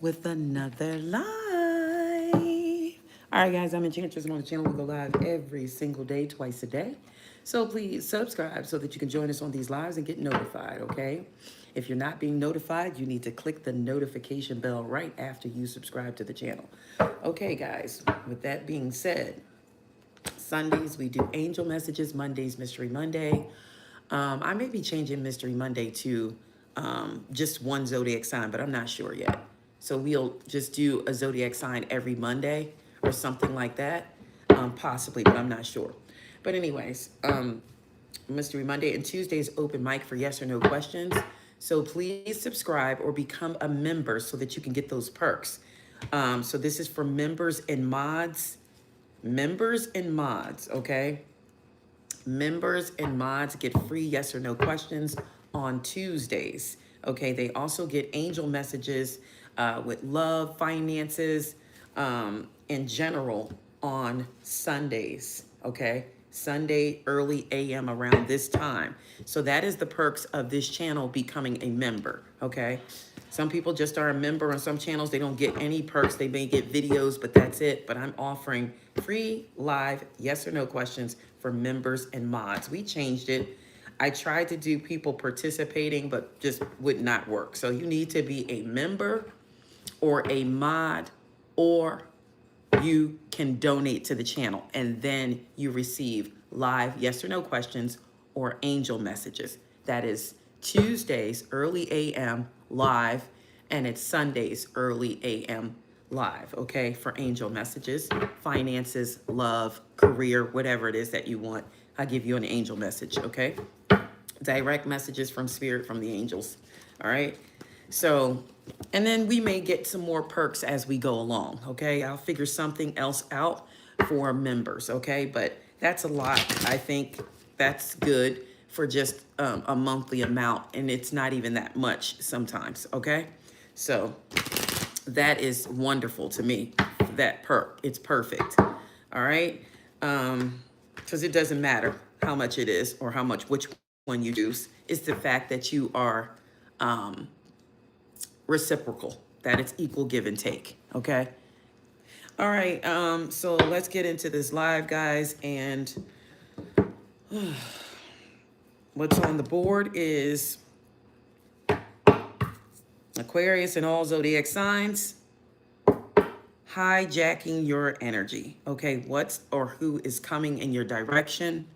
with another live. All right, guys, I'm Enchantress, and on the channel we go live every single day, twice a day. So please subscribe so that you can join us on these lives and get notified, okay? If you're not being notified, you need to click the notification bell right after you subscribe to the channel. Okay, guys, with that being said, Sundays we do angel messages, Mondays Mystery Monday. I may be changing Mystery Monday to just one zodiac sign, but I'm not sure yet. So we'll just do a zodiac sign every Monday or something like that, possibly, but I'm not sure. But anyways, Mystery Monday and Tuesdays open mic for yes or no questions. So please subscribe or become a member so that you can get those perks. So this is for members and mods. Members and mods, okay? Members and mods get free yes or no questions on Tuesdays. Okay, they also get angel messages with love, finances, in general on Sundays. Okay, Sunday early AM around this time. So that is the perks of this channel becoming a member. Okay, some people just are a member on some channels. They don't get any perks. They may get videos, but that's it. But I'm offering free live yes or no questions for members and mods. We changed it. I tried to do people participating, but just would not work. So you need to be a member or a mod, or you can donate to the channel, and then you receive live yes or no questions or angel messages. That is Tuesdays early AM live, and it's Sundays early AM live, okay, for angel messages, finances, love, career, whatever it is that you want. I'll give you an angel message, okay? Direct messages from spirit, from the angels. All right. So, and then we may get some more perks as we go along. Okay. I'll figure something else out for members. Okay. But that's a lot. I think that's good for just a monthly amount. And it's not even that much sometimes. Okay. So that is wonderful to me. That perk. It's perfect. All right. Because it doesn't matter how much it is or how much, which one you choose. It's the fact that you are reciprocal, that it's equal give and take. Okay. All right. So let's get into this live, guys. And what's on the board is Aquarius and all zodiac signs. Hijacking your energy. Okay. What's or who is coming in your direction?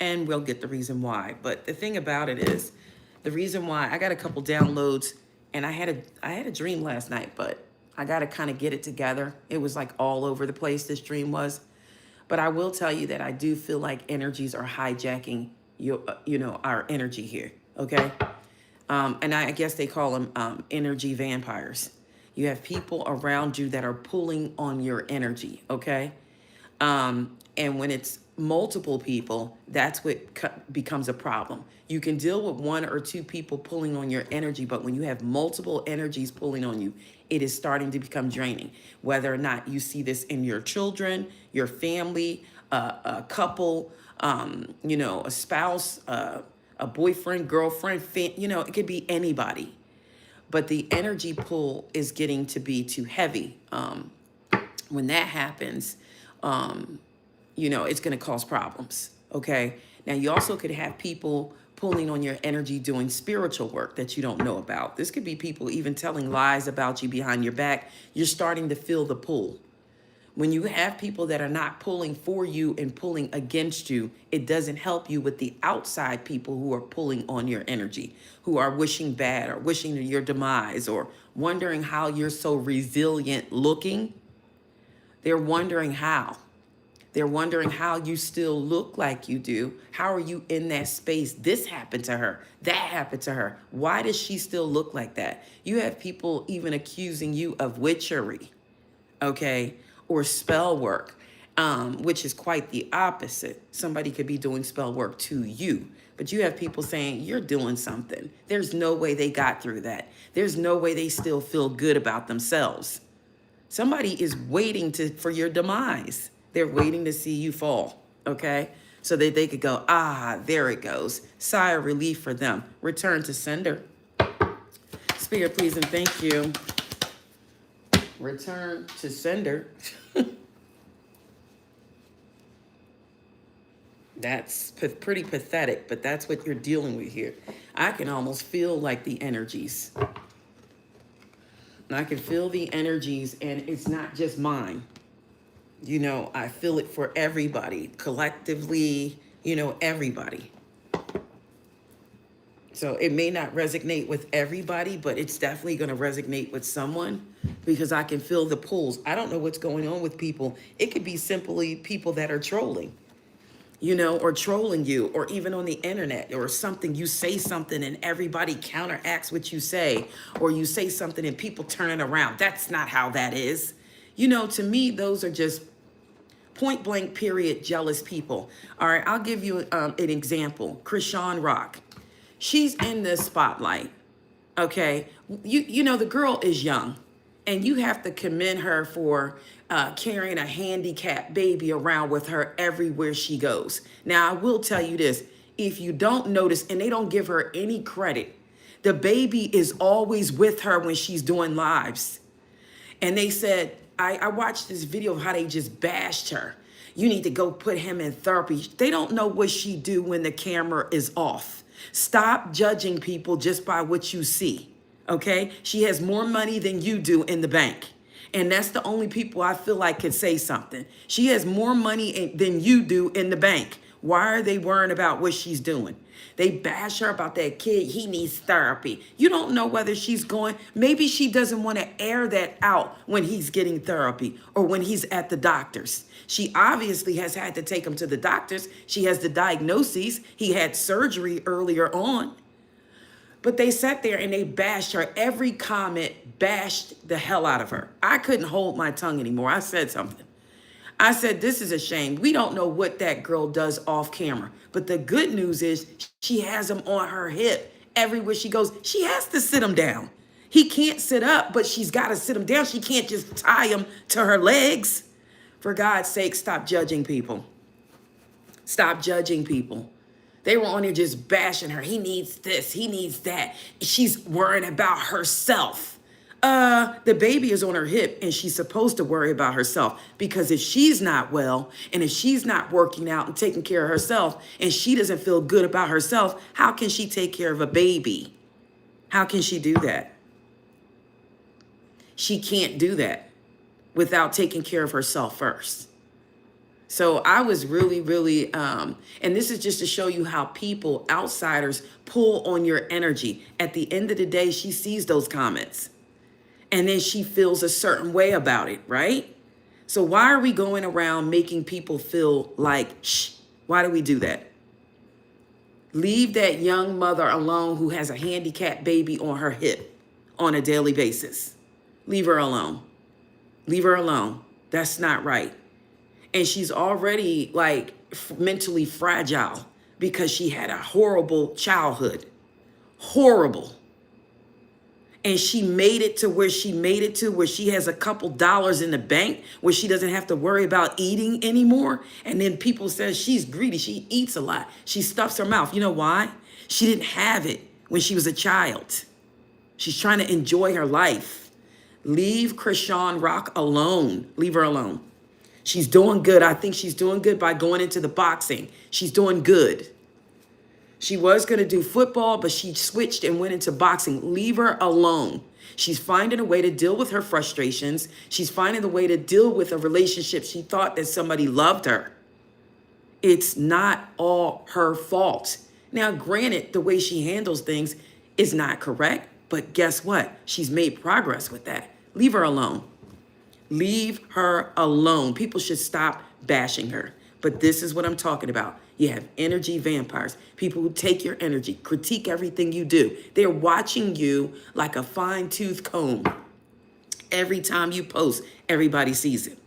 And we'll get the reason why. But the thing about it is, the reason why I got a couple downloads, and I had a dream last night, but I got to kind of get it together. It was like all over the place, this dream was. But I will tell you that I do feel like energies are hijacking our energy here. Okay. And I guess they call them energy vampires. You have people around you that are pulling on your energy. Okay. And when it's multiple people, that's what becomes a problem. You can deal with one or two people pulling on your energy, but when you have multiple energies pulling on you, it is starting to become draining. Whether or not you see this in your children, your family, a couple, a spouse, a boyfriend, girlfriend, it could be anybody. But the energy pull is getting to be too heavy. When that happens, it's going to cause problems. Okay. Now, you also could have people pulling on your energy doing spiritual work that you don't know about. This could be people even telling lies about you behind your back. You're starting to feel the pull. When you have people that are not pulling for you and pulling against you, it doesn't help you with the outside people who are pulling on your energy, who are wishing bad or wishing your demise or wondering how you're so resilient looking. They're wondering how. They're wondering how you still look like you do. How are you in that space? This happened to her. That happened to her. Why does she still look like that? You have people even accusing you of witchery, okay, or spell work, which is quite the opposite. Somebody could be doing spell work to you, but you have people saying you're doing something. There's no way they got through that. There's no way they still feel good about themselves. Somebody is waiting for your demise. They're waiting to see you fall, okay? So that they could go, there it goes. Sigh of relief for them. Return to sender. Spirit, please and thank you. Return to sender. That's pretty pathetic, but that's what you're dealing with here. I can almost feel like the energies. And I can feel the energies, and it's not just mine. You know, I feel it for everybody, collectively, you know, everybody. So it may not resonate with everybody, but it's definitely going to resonate with someone because I can feel the pulls. I don't know what's going on with people. It could be simply people that are trolling, you know, or trolling you, or even on the internet or something. You say something and everybody counteracts what you say, or you say something and people turn it around. That's not how that is. You know, to me, those are just point blank period jealous people. All right, I'll give you an example. Krishan Rock. She's in the spotlight. Okay, you know the girl is young, and you have to commend her for carrying a handicapped baby around with her everywhere she goes. Now, I will tell you this: if you don't notice, and they don't give her any credit, the baby is always with her when she's doing lives. And they said, I watched this video of how they just bashed her. You need to go put him in therapy. They don't know what she do when the camera is off. Stop judging people just by what you see, okay? She has more money than you do in the bank. And that's the only people I feel like could say something. She has more money than you do in the bank. Why are they worrying about what she's doing? They bash her about that kid. He needs therapy. You don't know whether she's going. Maybe she doesn't want to air that out when he's getting therapy or when he's at the doctor's. She obviously has had to take him to the doctor's. She has the diagnoses. He had surgery earlier on. But they sat there and they bashed her. Every comment bashed the hell out of her. I couldn't hold my tongue anymore. I said something. I said, this is a shame. We don't know what that girl does off camera. But the good news is she has him on her hip everywhere she goes. She has to sit him down. He can't sit up, but she's got to sit him down. She can't just tie him to her legs. For God's sake, stop judging people. Stop judging people. They were on there just bashing her. He needs this. He needs that. She's worrying about herself. The baby is on her hip and she's supposed to worry about herself, because if she's not well and if she's not working out and taking care of herself and she doesn't feel good about herself, how can she take care of a baby? How can she do that? She can't do that without taking care of herself first. So I was really, and this is just to show you how people, outsiders, pull on your energy. At the end of the day, she sees those comments. And then she feels a certain way about it, right? So why are we going around making people feel like, shh, why do we do that? Leave that young mother alone who has a handicapped baby on her hip on a daily basis. Leave her alone. Leave her alone. That's not right. And she's already like mentally fragile because she had a horrible childhood. Horrible. And she made it to where she made it to, where she has a couple dollars in the bank, where she doesn't have to worry about eating anymore. And then people say she's greedy. She eats a lot. She stuffs her mouth. You know why? She didn't have it when she was a child. She's trying to enjoy her life. Leave Krishan Rock alone. Leave her alone. She's doing good. I think she's doing good by going into the boxing. She's doing good. She was going to do football, but she switched and went into boxing. Leave her alone. She's finding a way to deal with her frustrations. She's finding a way to deal with a relationship. She thought that somebody loved her. It's not all her fault. Now, granted, the way she handles things is not correct, but guess what? She's made progress with that. Leave her alone. Leave her alone. People should stop bashing her. But this is what I'm talking about. You have energy vampires, people who take your energy, critique everything you do. They're watching you like a fine-tooth comb. Every time you post, everybody sees it.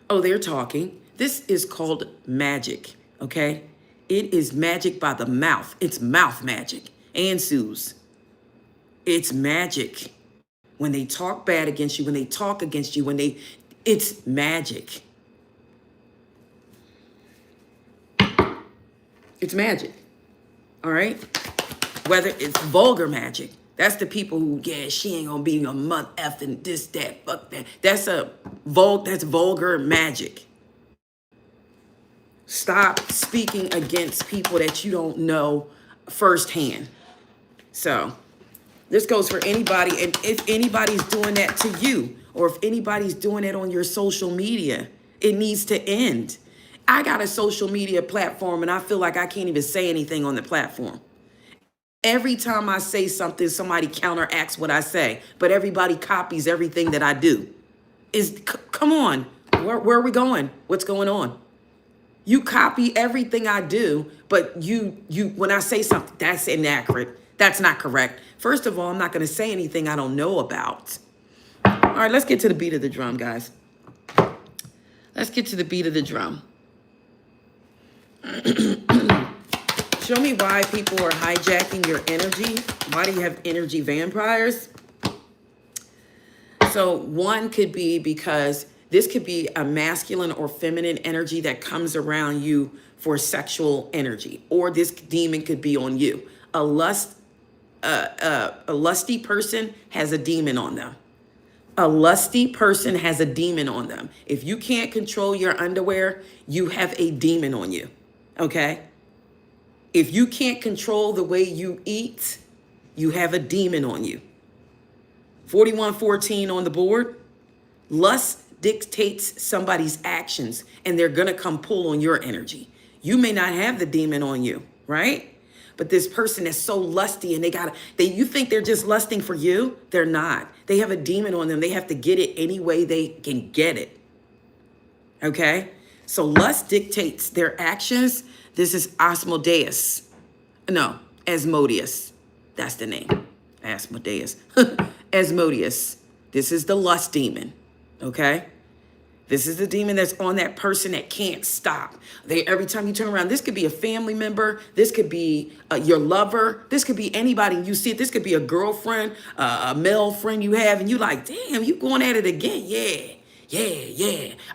Oh, they're talking. This is called magic, okay? It is magic by the mouth. It's mouth magic. And Sue's. It's magic. When they talk bad against you, when they talk against you, it's magic. It's magic, all right? Whether it's vulgar magic, That's the people who, yeah, she ain't gonna be a mother effing this, that, fuck that. That's vulgar magic. Stop speaking against people that you don't know firsthand. So this goes for anybody. And if anybody's doing that to you, or if anybody's doing it on your social media, it needs to end. I got a social media platform and I feel like I can't even say anything on the platform. Every time I say something, somebody counteracts what I say, but everybody copies everything that I do. Come on, where are we going? What's going on? You copy everything I do, but you when I say something, that's inaccurate. That's not correct. First of all, I'm not going to say anything I don't know about. All right, let's get to the beat of the drum, guys. Let's get to the beat of the drum. Show me why people are hijacking your energy. Why do you have energy vampires? So one could be because this could be a masculine or feminine energy that comes around you for sexual energy, or this demon could be on you. A lusty person has a demon on them. A lusty person has a demon on them. If you can't control your underwear, you have a demon on you. Okay? If you can't control the way you eat, you have a demon on you. 4114 on the board. Lust dictates somebody's actions, and they're going to come pull on your energy. You may not have the demon on you, right? But this person is so lusty, and you think they're just lusting for you. They're not. They have a demon on them. They have to get it any way they can get it. Okay? So lust dictates their actions. This is Asmodeus. No, Asmodeus. That's the name. Asmodeus. Asmodeus. This is the lust demon. Okay? This is the demon that's on that person that can't stop. Every time you turn around, this could be a family member. This could be your lover. This could be anybody. You see it. This could be a girlfriend, a male friend you have. And you like, damn, you going at it again. Yeah.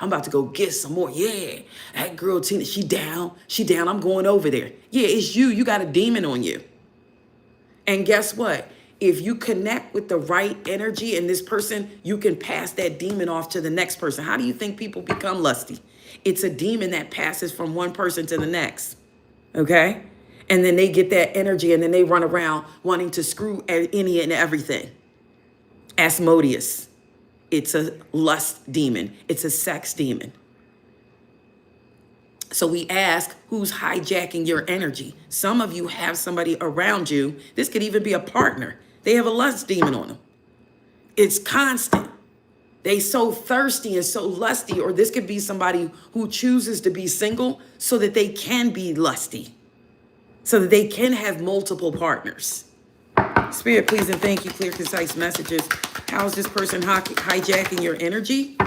I'm about to go get some more. Yeah. That girl, Tina, she down. I'm going over there. Yeah, it's you. You got a demon on you. And guess what? If you connect with the right energy in this person, you can pass that demon off to the next person. How do you think people become lusty? It's a demon that passes from one person to the next. Okay? And then they get that energy, and then they run around wanting to screw any and everything. Asmodeus. It's a lust demon. It's a sex demon. So we ask, who's hijacking your energy? Some of you have somebody around you. This could even be a partner. They have a lust demon on them. It's constant. They so thirsty and so lusty. Or this could be somebody who chooses to be single so that they can be lusty, so that they can have multiple partners. Spirit, please and thank you. Clear, concise messages. How is this person hijacking your energy?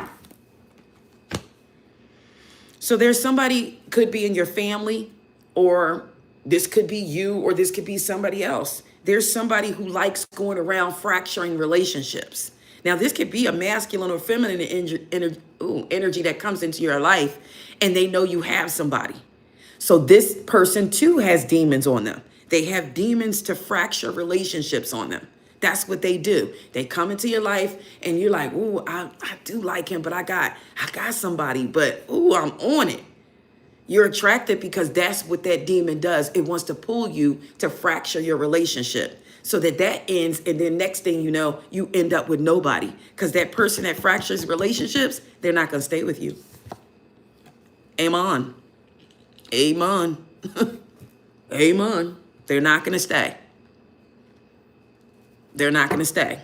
So there's somebody, could be in your family, or this could be you, or this could be somebody else. There's somebody who likes going around fracturing relationships. Now, this could be a masculine or feminine energy that comes into your life, and they know you have somebody. So this person too has demons on them. They have demons to fracture relationships on them. That's what they do. They come into your life and you're like, ooh, I do like him, but I got somebody, but ooh, I'm on it. You're attracted because that's what that demon does. It wants to pull you to fracture your relationship so that ends. And then next thing you know, you end up with nobody, because that person that fractures relationships, they're not going to stay with you. Amen. Amen. Amen. They're not going to stay. They're not going to stay.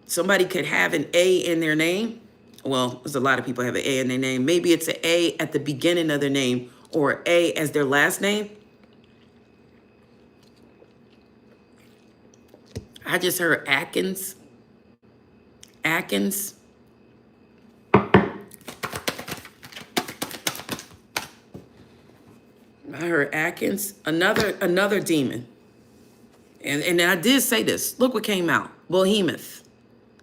Somebody could have an A in their name. Well, there's a lot of people have an A in their name. Maybe it's an A at the beginning of their name, or A as their last name. I just heard Atkins. Atkins. I heard Atkins. Another demon. And I did say this. Look what came out. Behemoth.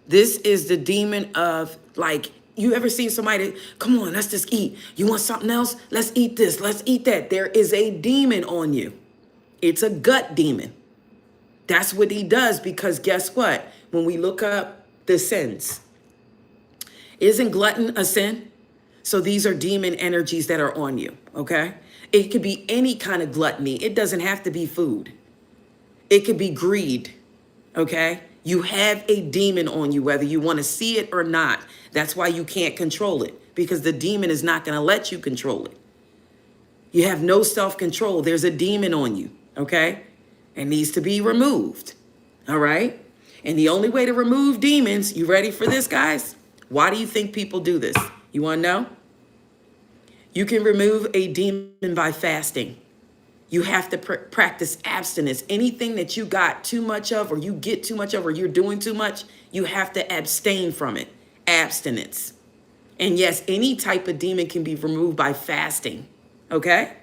This is the demon of, like, you ever seen somebody, come on, let's just eat. You want something else? Let's eat this. Let's eat that. There is a demon on you. It's a gut demon. That's what he does, because guess what? When we look up the sins, isn't glutton a sin? So these are demon energies that are on you, okay? It could be any kind of gluttony. It doesn't have to be food. It could be greed, okay? You have a demon on you, whether you want to see it or not. That's why you can't control it, because the demon is not going to let you control it. You have no self-control. There's a demon on you, okay? It needs to be removed, all right? And the only way to remove demons, you ready for this, guys? Why do you think people do this? You want to know? You can remove a demon by fasting. You have to practice abstinence. Anything that you got too much of, or you get too much of, or you're doing too much, you have to abstain from it. Abstinence. And yes, any type of demon can be removed by fasting. Okay?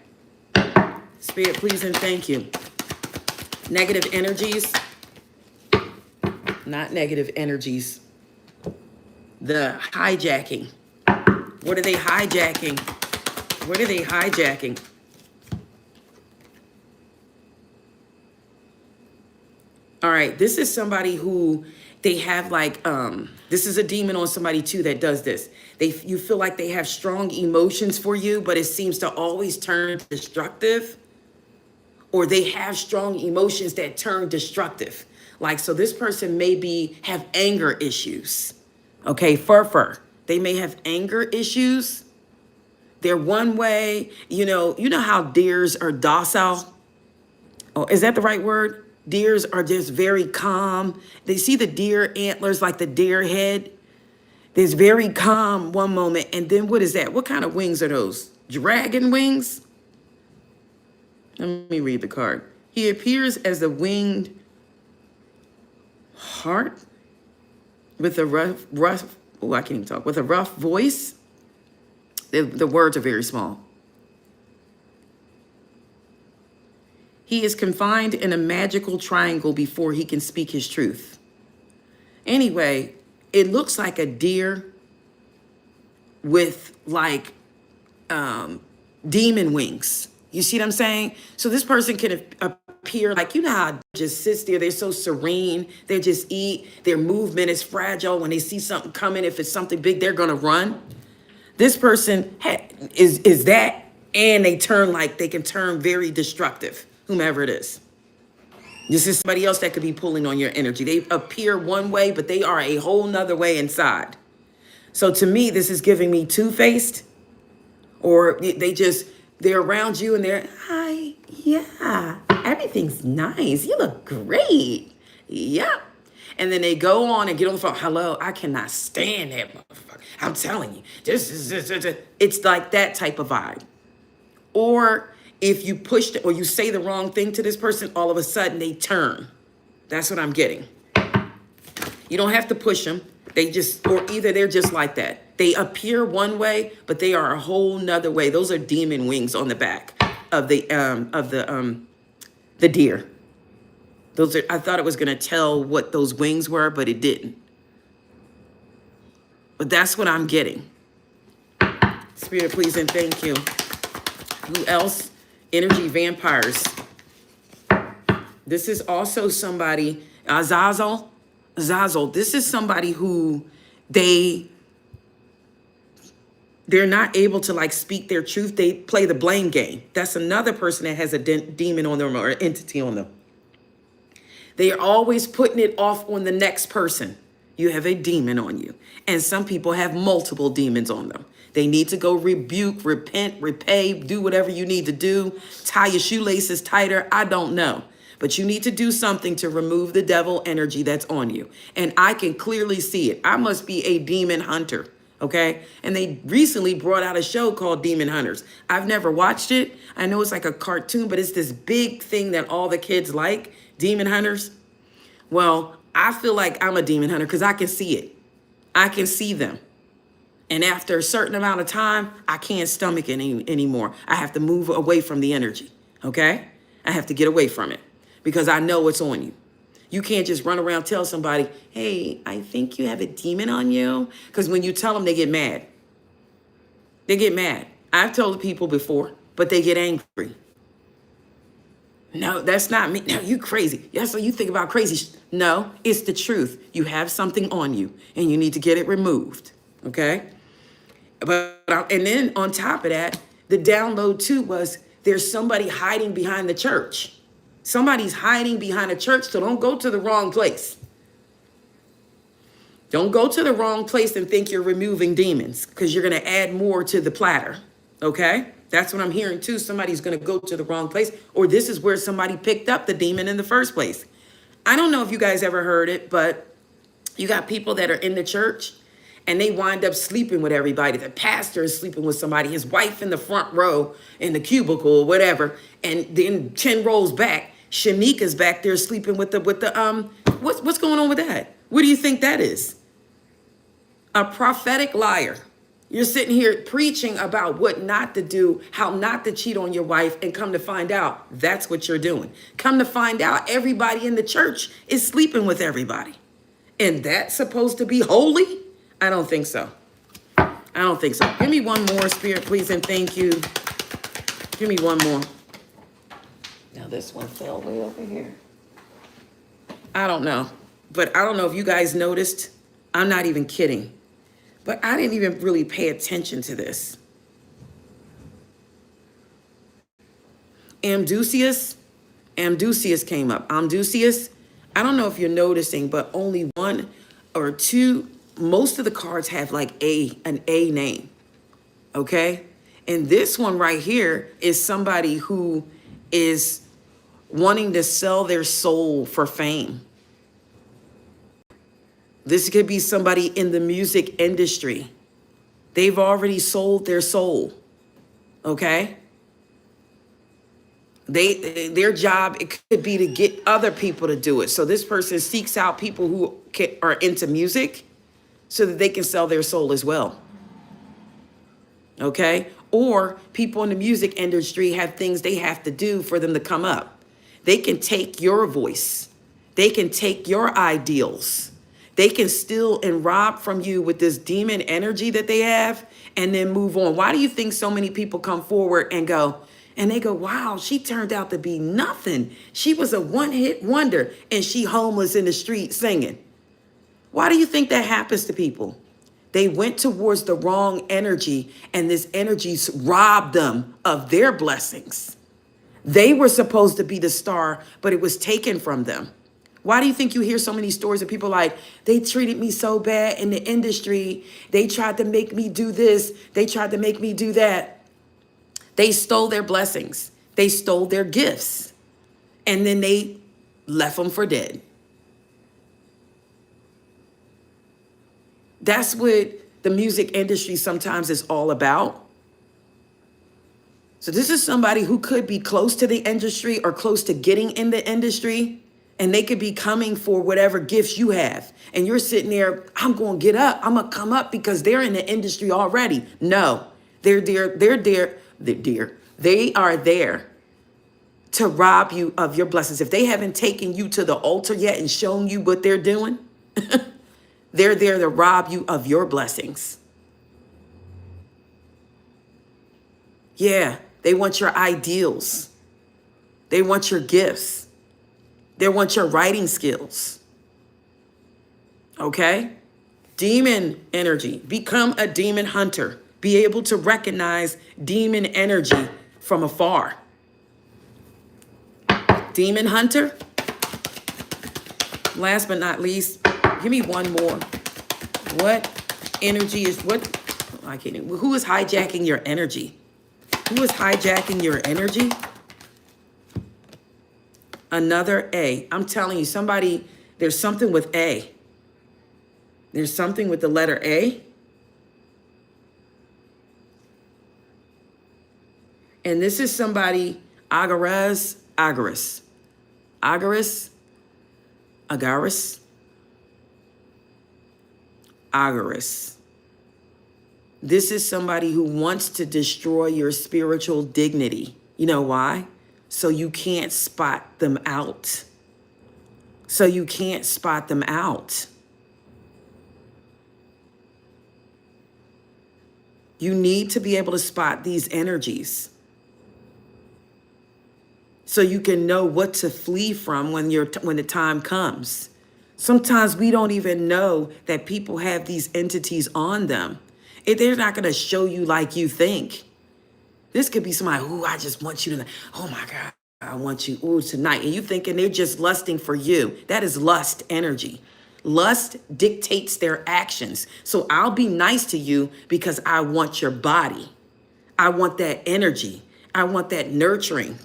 Spirit, please and thank you. Negative energies. Not negative energies. The hijacking. What are they hijacking? What are they hijacking? All right, this is somebody who they have like, this is a demon on somebody too that does this. You feel like they have strong emotions for you, but it seems to always turn destructive. Or they have strong emotions that turn destructive. Like, so this person may have anger issues. Okay, fur. They may have anger issues. They're one way, you know how deers are docile? Oh, is that the right word? Deers are just very calm. They see the deer antlers, like the deer head. There's very calm one moment. And then what is that? What kind of wings are those? Dragon wings? Let me read the card. He appears as a winged hart with a rough, oh, I can't even talk, with a rough voice. The words are very small. He is confined in a magical triangle before he can speak his truth. Anyway, it looks like a deer with like demon wings. You see what I'm saying? So this person can appear like, how just sits there. They're so serene. They just eat. Their movement is fragile. When they see something coming, if it's something big, they're going to run. This person is that, and they can turn very destructive, whomever it is. This is somebody else that could be pulling on your energy. They appear one way, but they are a whole nother way inside. So to me, this is giving me two-faced, or they're around you and they're, hi, yeah, everything's nice. You look great. Yep. And then they go on and get on the phone. Hello, I cannot stand that motherfucker. I'm telling you, it's like that type of vibe. Or if you push or you say the wrong thing to this person, all of a sudden they turn. That's what I'm getting. You don't have to push them. Either they're just like that. They appear one way, but they are a whole nother way. Those are demon wings on the back of the deer. I thought it was going to tell what those wings were, but it didn't. But that's what I'm getting. Spirit, please and thank you. Who else? Energy vampires. This is also somebody, Azazel. This is somebody who they're not able to like speak their truth. They play the blame game. That's another person that has a demon on them or entity on them. They are always putting it off on the next person. You have a demon on you. And some people have multiple demons on them. They need to go rebuke, repent, repay, do whatever you need to do. Tie your shoelaces tighter. I don't know. But you need to do something to remove the devil energy that's on you. And I can clearly see it. I must be a demon hunter. Okay. And they recently brought out a show called Demon Hunters. I've never watched it. I know it's like a cartoon, but it's this big thing that all the kids like. Demon Hunters. Well, I feel like I'm a demon hunter because I can see it. I can see them. And after a certain amount of time, I can't stomach it anymore. I have to move away from the energy. Okay. I have to get away from it because I know it's on you. You can't just run around tell somebody, hey, I think you have a demon on you. Because when you tell them, they get mad. They get mad. I've told people before, but they get angry. No, that's not me. No, you crazy. Yeah, so you think about crazy. No, it's the truth. You have something on you and you need to get it removed. Okay. And then on top of that, the download too was there's somebody hiding behind the church. Somebody's hiding behind a church, so don't go to the wrong place. Don't go to the wrong place and think you're removing demons, because you're going to add more to the platter. Okay? That's what I'm hearing too. Somebody's going to go to the wrong place, or this is where somebody picked up the demon in the first place. I don't know if you guys ever heard it, but you got people that are in the church and they wind up sleeping with everybody. The pastor is sleeping with somebody, his wife in the front row in the cubicle or whatever. And then 10 rows back, Shanika's back there sleeping with the what's going on with that? What do you think that is? A prophetic liar. You're sitting here preaching about what not to do, how not to cheat on your wife, and come to find out that's what you're doing. Come to find out everybody in the church is sleeping with everybody. And that's supposed to be holy? I don't think so. I don't think so. Give me one more, Spirit, please, and thank you. Give me one more. Now this one fell way over here. I don't know. But I don't know if you guys noticed. I'm not even kidding. But I didn't even really pay attention to this. Amdusius came up. Amdusius, I don't know if you're noticing, but only one or two, most of the cards have like an A name, okay? And this one right here is somebody who is wanting to sell their soul for fame. This could be somebody in the music industry. They've already sold their soul, okay? Their job, it could be to get other people to do it. So this person seeks out people who are into music so that they can sell their soul as well. Okay? Or people in the music industry have things they have to do for them to come up. They can take your voice. They can take your ideals. They can steal and rob from you with this demon energy that they have and then move on. Why do you think so many people come forward and they go, wow, she turned out to be nothing. She was a one-hit wonder and she homeless in the street singing. Why do you think that happens to people? They went towards the wrong energy and this energy robbed them of their blessings. They were supposed to be the star, but it was taken from them. Why do you think you hear so many stories of people like, they treated me so bad in the industry. They tried to make me do this. They tried to make me do that. They stole their blessings. They stole their gifts. And then they left them for dead. That's what the music industry sometimes is all about. So this is somebody who could be close to the industry or close to getting in the industry, and they could be coming for whatever gifts you have. And you're sitting there, I'm going to get up. I'm going to come up because they're in the industry already. No, they are there to rob you of your blessings. If they haven't taken you to the altar yet and shown you what they're doing, they're there to rob you of your blessings. Yeah, they want your ideals. They want your gifts. They want your writing skills. Okay? Demon energy. Become a demon hunter. Be able to recognize demon energy from afar. Demon hunter. Last but not least, give me one more. What energy is what? I can't even. Who is hijacking your energy? Who is hijacking your energy? Another A. I'm telling you, somebody, there's something with A. There's something with the letter A. And this is somebody, Agaris. This is somebody who wants to destroy your spiritual dignity. You know why? So you can't spot them out. You need to be able to spot these energies. So so you can know what to flee from when the time comes. Sometimes we don't even know that people have these entities on them. They're not going to show you like you think. This could be somebody, ooh, I just want you to, oh my God, I want you, ooh, tonight. And you thinking they're just lusting for you. That is lust energy. Lust dictates their actions. So I'll be nice to you because I want your body. I want that energy. I want that nurturing.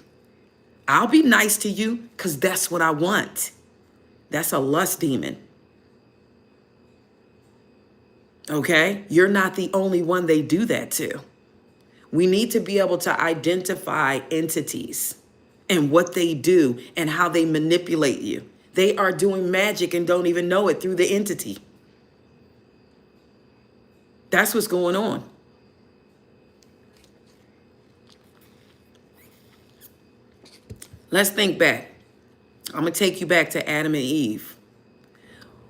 I'll be nice to you because that's what I want. That's a lust demon. Okay? You're not the only one they do that to. We need to be able to identify entities and what they do and how they manipulate you. They are doing magic and don't even know it through the entity. That's what's going on. Let's think back. I'm going to take you back to Adam and Eve.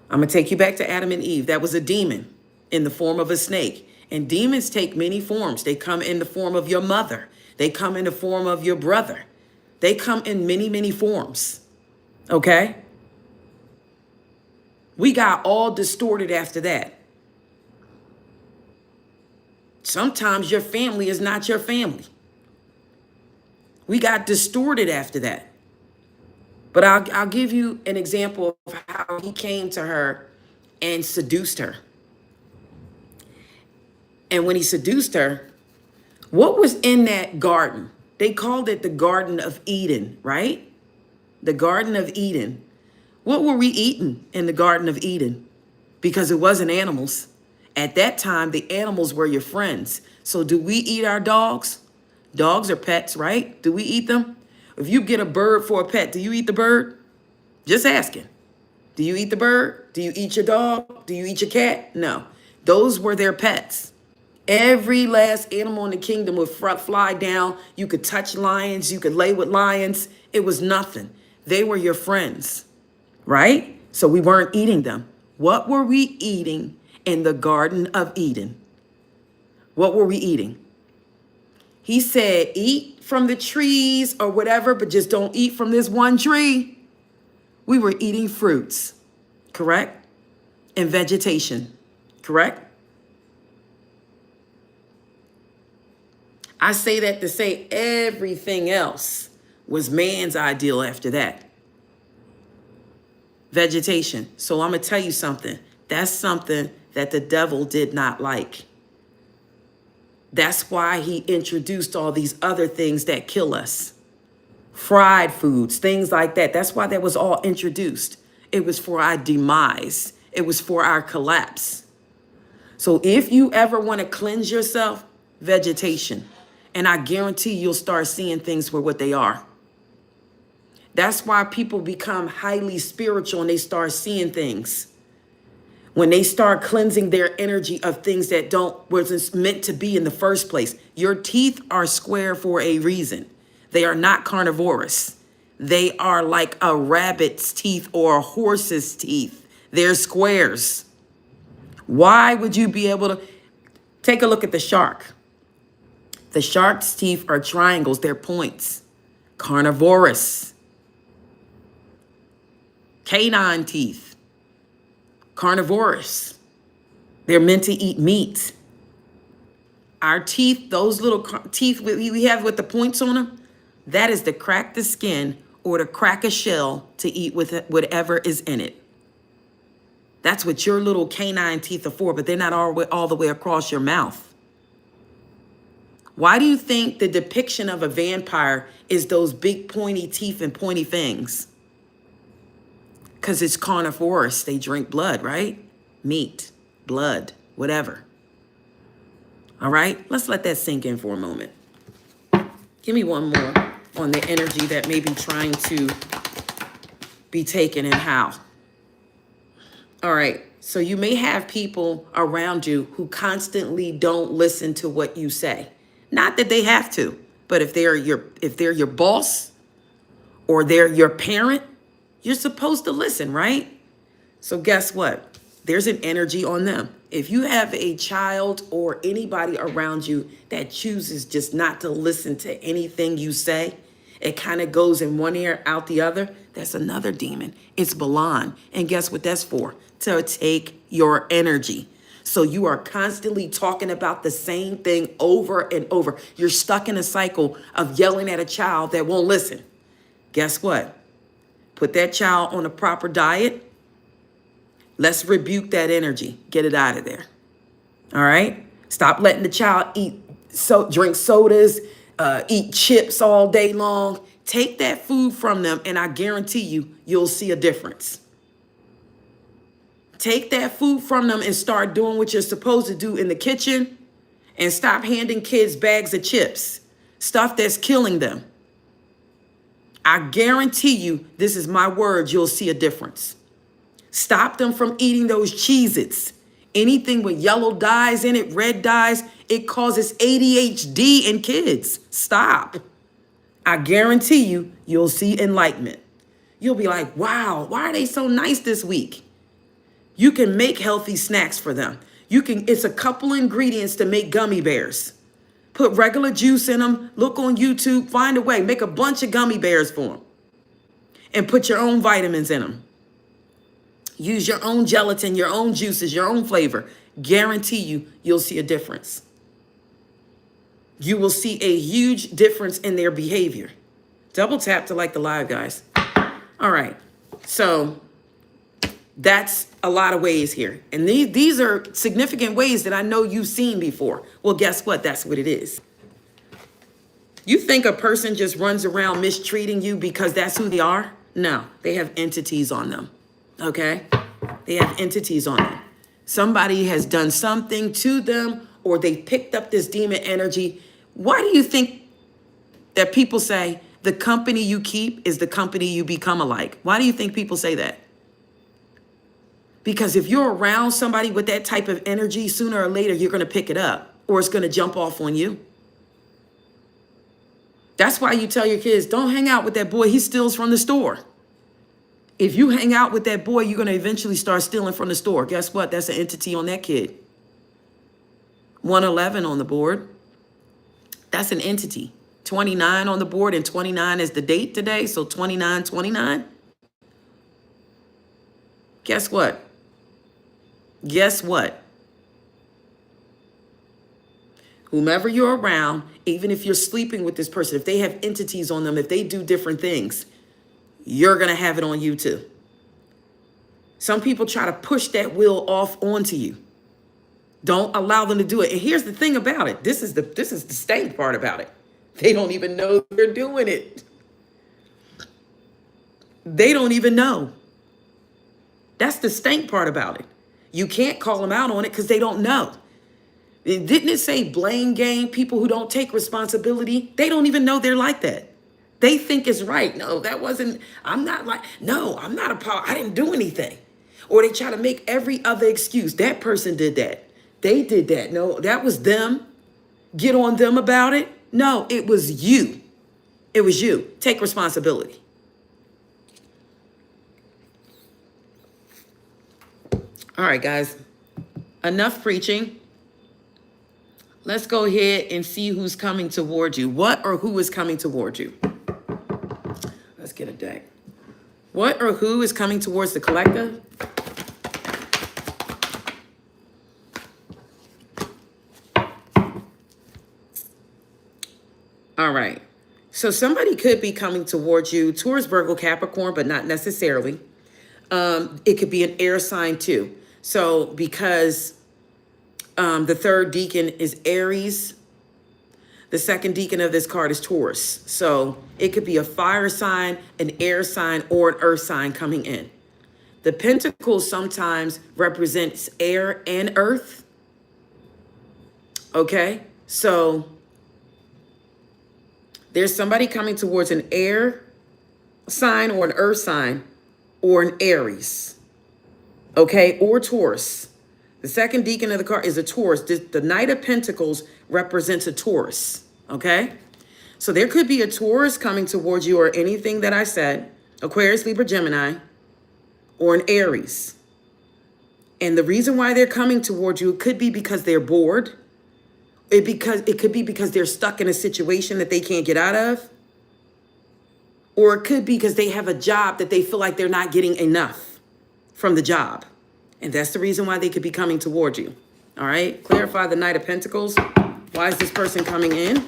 I'm going to take you back to Adam and Eve. That was a demon in the form of a snake. And demons take many forms. They come in the form of your mother. They come in the form of your brother. They come in many, many forms. Okay? We got all distorted after that. Sometimes your family is not your family. We got distorted after that. But I'll give you an example of how he came to her and seduced her. And when he seduced her, what was in that garden? They called it the Garden of Eden, right? The Garden of Eden. What were we eating in the Garden of Eden? Because it wasn't animals. At that time, the animals were your friends. So do we eat our dogs? Dogs are pets, right? Do we eat them? If you get a bird for a pet, do you eat the bird? Just asking. Do you eat the bird? Do you eat your dog? Do you eat your cat? No. Those were their pets. Every last animal in the kingdom would fly down. You could touch lions. You could lay with lions. It was nothing. They were your friends, right? So we weren't eating them. What were we eating in the Garden of Eden? What were we eating? He said, eat from the trees or whatever, but just don't eat from this one tree. We were eating fruits, correct? And vegetation, correct? I say that to say everything else was man's ideal after that. Vegetation. So I'm going to tell you something. That's something that the devil did not like. That's why he introduced all these other things that kill us. Fried foods, things like that. That's why that was all introduced. It was for our demise. It was for our collapse. So if you ever want to cleanse yourself, vegetation. And I guarantee you'll start seeing things for what they are. That's why people become highly spiritual and they start seeing things. When they start cleansing their energy of things that wasn't meant to be in the first place. Your teeth are square for a reason. They are not carnivorous. They are like a rabbit's teeth or a horse's teeth. They're squares. Why would you be able to take a look at the shark? The shark's teeth are triangles. They're points. Carnivorous. Canine teeth. Carnivorous. They're meant to eat meat. Our teeth, those little teeth we have with the points on them, that is to crack the skin or to crack a shell to eat with it, whatever is in it. That's what your little canine teeth are for, but they're not all the way across your mouth. Why do you think the depiction of a vampire is those big pointy teeth and pointy fangs? Because it's carnivorous. They drink blood, right? Meat, blood, whatever. All right, let's let that sink in for a moment. Give me one more on the energy that may be trying to be taken and how. All right, so you may have people around you who constantly don't listen to what you say. Not that they have to, but if they're your boss or they're your parent, you're supposed to listen, right? So guess what? There's an energy on them. If you have a child or anybody around you that chooses just not to listen to anything you say, It kind of goes in one ear, out the other. That's another demon. It's Balan. And guess what that's for? To take your energy. So you are constantly talking about the same thing over and over. You're stuck in a cycle of yelling at a child that won't listen. Guess what? Put that child on a proper diet. Let's rebuke that energy. Get it out of there. All right? Stop letting the child drink sodas, eat chips all day long. Take that food from them, and I guarantee you'll see a difference. Take that food from them and start doing what you're supposed to do in the kitchen, and stop handing kids bags of chips, stuff that's killing them. I guarantee you, this is my word, you'll see a difference. Stop them from eating those Cheez-Its. Anything with yellow dyes in it, red dyes, it causes ADHD in kids. Stop. I guarantee you'll see enlightenment. You'll be like, wow, why are they so nice this week? You can make healthy snacks for them. It's a couple ingredients to make gummy bears. Put regular juice in them, look on YouTube, find a way, make a bunch of gummy bears for them. And put your own vitamins in them. Use your own gelatin, your own juices, your own flavor. Guarantee you'll see a difference. You will see a huge difference in their behavior. Double tap to like the live, guys. All right. So that's a lot of ways here. And these are significant ways that I know you've seen before. Well, guess what? That's what it is. You think a person just runs around mistreating you because that's who they are? No, they have entities on them. Okay? They have entities on them. Somebody has done something to them, or they picked up this demon energy. Why do you think that people say the company you keep is the company you become alike? Why do you think people say that? Because if you're around somebody with that type of energy, sooner or later, you're going to pick it up, or it's going to jump off on you. That's why you tell your kids, don't hang out with that boy. He steals from the store. If you hang out with that boy, you're going to eventually start stealing from the store. Guess what? That's an entity on that kid. 111 on the board. That's an entity. 29 on the board, and 29 is the date today. So 29. Guess what? Guess what? Whomever you're around, even if you're sleeping with this person, if they have entities on them, if they do different things, you're going to have it on you too. Some people try to push that will off onto you. Don't allow them to do it. And here's the thing about it. This is the stank part about it. They don't even know they're doing it. They don't even know. That's the stank part about it. You can't call them out on it because they don't know. Didn't it say blame game? People who don't take responsibility, they don't even know they're like that. They think it's right. No, that wasn't, I'm not like, no, I'm not I didn't do anything. Or they try to make every other excuse. That person did that. They did that. No, that was them. Get on them about it. No, it was you. It was you. Take responsibility. All right, guys, enough preaching. Let's go ahead and see who's coming toward you. What or who is coming toward you? Let's get a deck. What or who is coming towards the collective? All right. So somebody could be coming towards you, Taurus, Virgo, Capricorn, but not necessarily. It could be an air sign too. So because the third deacon is Aries, the second deacon of this card is Taurus. So it could be a fire sign, an air sign, or an earth sign coming in. The pentacles sometimes represents air and earth. Okay, so there's somebody coming towards an air sign or an earth sign or an Aries. Okay, or Taurus. The second deacon of the card is a Taurus. The Knight of Pentacles represents a Taurus. Okay, so there could be a Taurus coming towards you, or anything that I said, Aquarius, Libra, Gemini, or an Aries. And the reason why they're coming towards you, it could be because they're bored. It could be because they're stuck in a situation that they can't get out of. Or it could be because they have a job that they feel like they're not getting enough from the job. And that's the reason why they could be coming toward you. All right. Clarify the Knight of Pentacles. Why is this person coming in?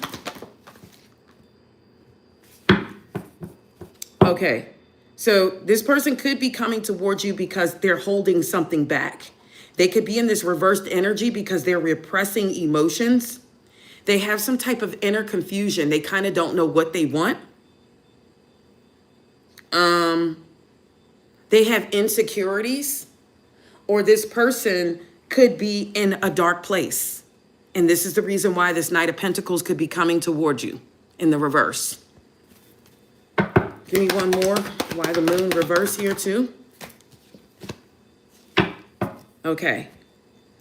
Okay. So this person could be coming towards you because they're holding something back. They could be in this reversed energy because they're repressing emotions. They have some type of inner confusion. They kind of don't know what they want. They have insecurities, or this person could be in a dark place. And this is the reason why this Knight of Pentacles could be coming towards you in the reverse. Give me one more. Why the moon reverse here too? Okay.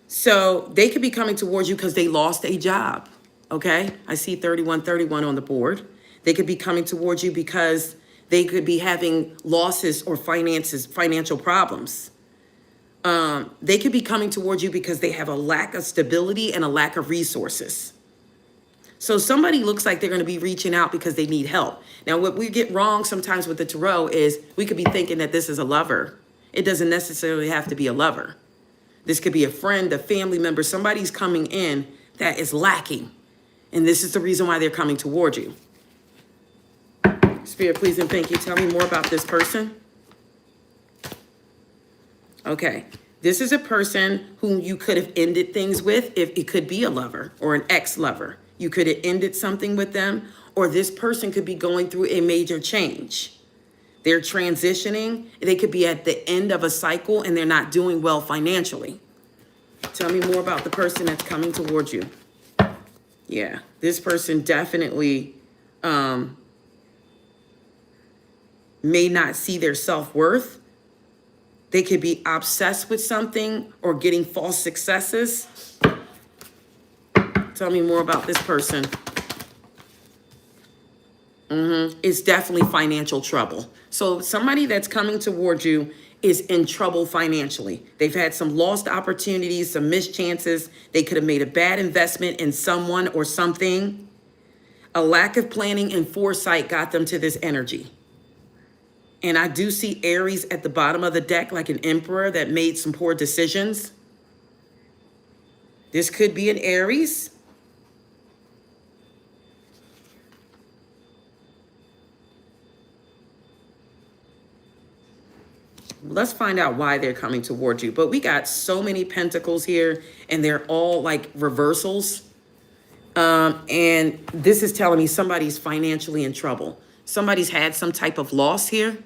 So they could be coming towards you because they lost a job. Okay. I see 3131 on the board. They could be coming towards you because they could be having losses or financial problems. They could be coming towards you because they have a lack of stability and a lack of resources. So somebody looks like they're going to be reaching out because they need help. Now, what we get wrong sometimes with the tarot is we could be thinking that this is a lover. It doesn't necessarily have to be a lover. This could be a friend, a family member. Somebody's coming in that is lacking. And this is the reason why they're coming towards you. Spirit, please and thank you. Tell me more about this person. Okay. This is a person whom you could have ended things with. If it could be a lover or an ex-lover. You could have ended something with them, or this person could be going through a major change. They're transitioning. They could be at the end of a cycle and they're not doing well financially. Tell me more about the person that's coming towards you. Yeah, this person definitely may not see their self-worth. They could be obsessed with something or getting false successes. Tell me more about this person. It's definitely financial trouble. So somebody that's coming towards you is in trouble financially. They've had some lost opportunities, some missed chances. They could have made a bad investment in someone or something. A lack of planning and foresight got them to this energy. And I do see Aries at the bottom of the deck, like an emperor that made some poor decisions. This could be an Aries. Let's find out why they're coming towards you. But we got so many pentacles here, and they're all like reversals. And this is telling me somebody's financially in trouble. Somebody's had some type of loss here.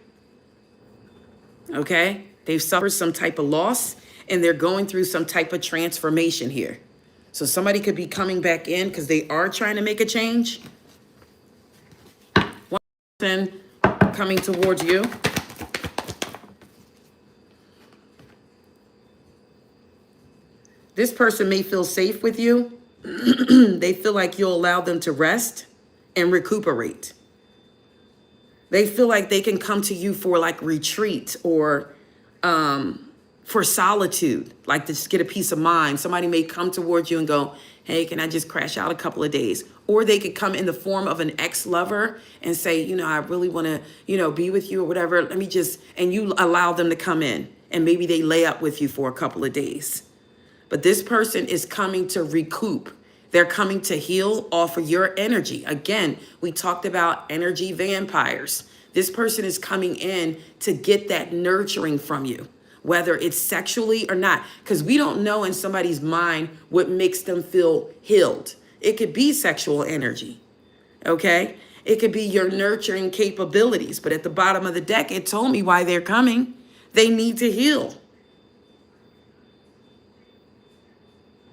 Okay? They've suffered some type of loss, and they're going through some type of transformation here. So somebody could be coming back in because they are trying to make a change. One person coming towards you. This person may feel safe with you. They feel like you'll allow them to rest and recuperate. They feel like they can come to you for like retreat or for solitude, like to just get a peace of mind. Somebody may come towards you and go, hey, can I just crash out a couple of days? Or they could come in the form of an ex-lover and say, you know, I really want to, you know, be with you or whatever. Let me just, and you allow them to come in and maybe they lay up with you for a couple of days. But this person is coming to recoup. They're coming to heal off of your energy. Again, we talked about energy vampires. This person is coming in to get that nurturing from you, whether it's sexually or not, because we don't know in somebody's mind what makes them feel healed. It could be sexual energy, okay? It could be your nurturing capabilities. But at the bottom of the deck, it told me why they're coming. They need to heal.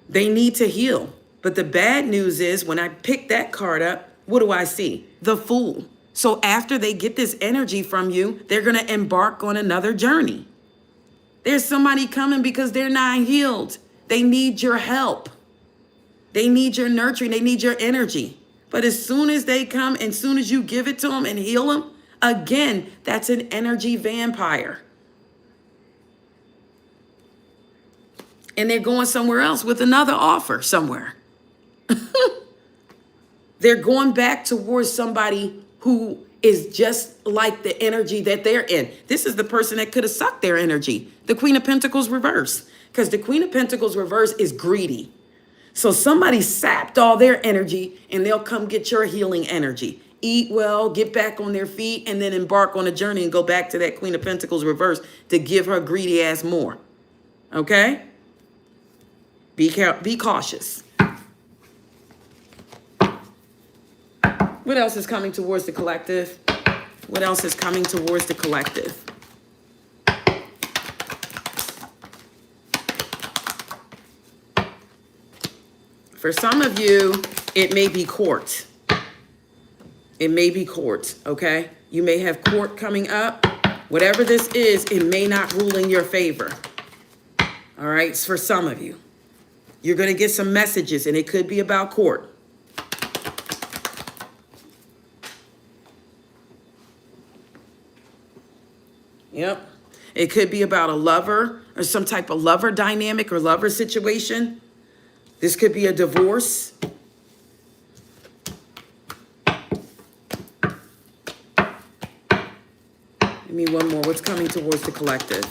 They need to heal. But the bad news is when I pick that card up, what do I see? The Fool. So after they get this energy from you, they're going to embark on another journey. There's somebody coming because they're not healed. They need your help. They need your nurturing. They need your energy. But as soon as they come, and as soon as you give it to them and heal them, again, that's an energy vampire. And they're going somewhere else with another offer somewhere. They're going back towards somebody who is just like the energy that they're in. This is the person that could have sucked their energy. The Queen of Pentacles reverse. Because the Queen of Pentacles reverse is greedy. So somebody sapped all their energy and they'll come get your healing energy. Eat well, get back on their feet, and then embark on a journey and go back to that Queen of Pentacles reverse to give her greedy ass more. Okay? Be cautious. What else is coming towards the collective? What else is coming towards the collective? For some of you, it may be court. It may be court, okay? You may have court coming up. Whatever this is, it may not rule in your favor. All right, it's for some of you. You're going to get some messages, and it could be about court. Yep. It could be about a lover or some type of lover dynamic or lover situation. This could be a divorce. Give me one more. What's coming towards the collective?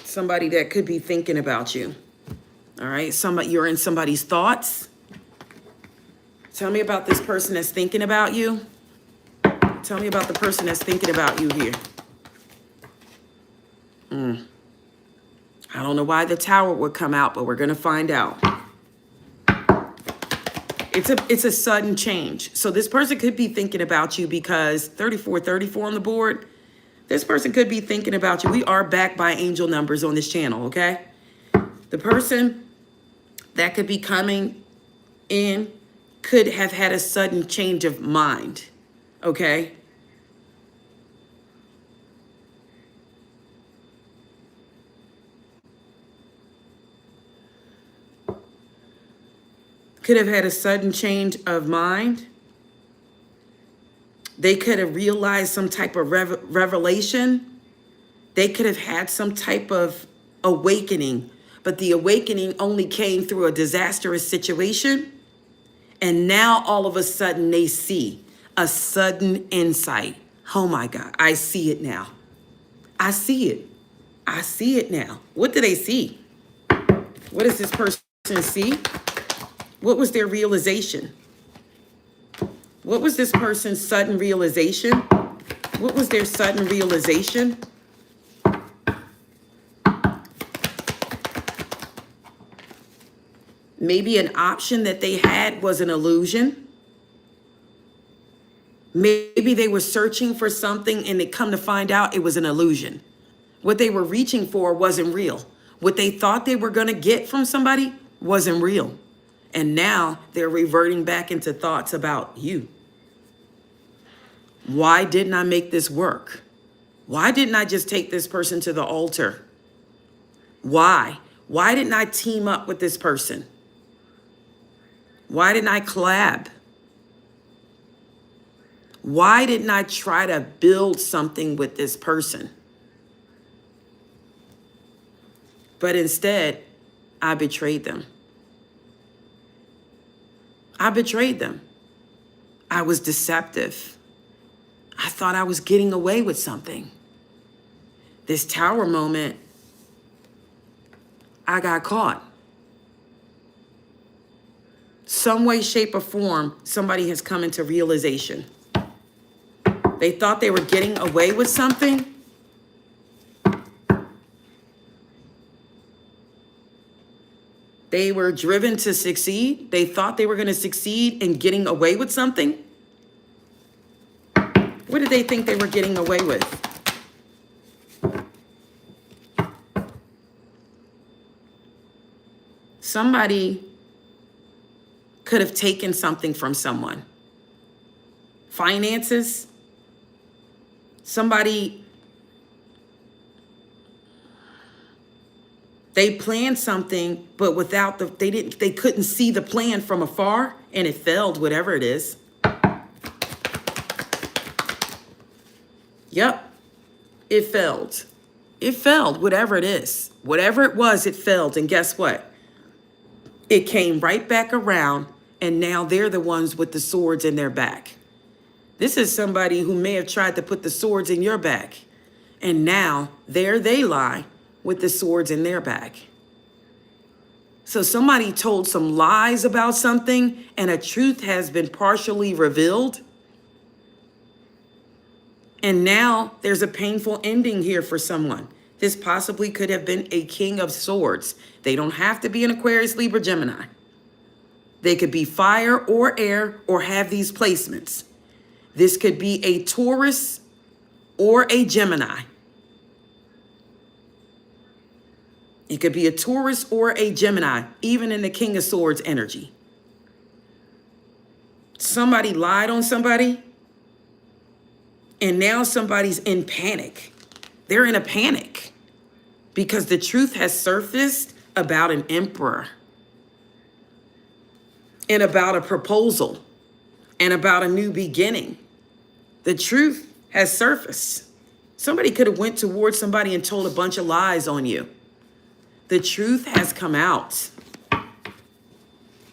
Somebody that could be thinking about you. All right. You're in somebody's thoughts. Tell me about this person that's thinking about you. Tell me about the person that's thinking about you here. I don't know why the Tower would come out, but we're going to find out. It's a sudden change. So this person could be thinking about you because 3434 on the board. This person could be thinking about you. We are backed by angel numbers on this channel, okay? The person that could be coming in could have had a sudden change of mind, okay? Could have had a sudden change of mind. They could have realized some type of revelation. They could have had some type of awakening, but the awakening only came through a disastrous situation. And now all of a sudden they see a sudden insight. Oh my God, I see it now. I see it. I see it now. What do they see? What does this person see? What was their realization? What was this person's sudden realization? What was their sudden realization? Maybe an option that they had was an illusion. Maybe they were searching for something and they come to find out it was an illusion. What they were reaching for wasn't real. What they thought they were going to get from somebody wasn't real. And now they're reverting back into thoughts about you. Why didn't I make this work? Why didn't I just take this person to the altar? Why? Why didn't I team up with this person? Why didn't I collab? Why didn't I try to build something with this person? But instead, I betrayed them. I betrayed them. I was deceptive. I thought I was getting away with something. This Tower moment, I got caught. Some way, shape, or form, somebody has come into realization. They thought they were getting away with something. They were driven to succeed. They thought they were going to succeed in getting away with something. What did they think they were getting away with? Somebody could have taken something from someone. Finances. Somebody, they planned something, but without they couldn't see the plan from afar, and it failed, whatever it is. Yep, it failed. It failed, whatever it is. Whatever it was, it failed. And guess what? It came right back around, and now they're the ones with the swords in their back. This is somebody who may have tried to put the swords in your back. And now there they lie with the swords in their back. So somebody told some lies about something and a truth has been partially revealed. And now there's a painful ending here for someone. This possibly could have been a king of swords. They don't have to be an Aquarius, Libra, Gemini. They could be fire or air or have these placements. This could be a Taurus or a Gemini. It could be a Taurus or a Gemini, even in the King of Swords energy. Somebody lied on somebody, and now somebody's in panic. They're in a panic because the truth has surfaced about an emperor and about a proposal and about a new beginning. The truth has surfaced. Somebody could have went towards somebody and told a bunch of lies on you. The truth has come out.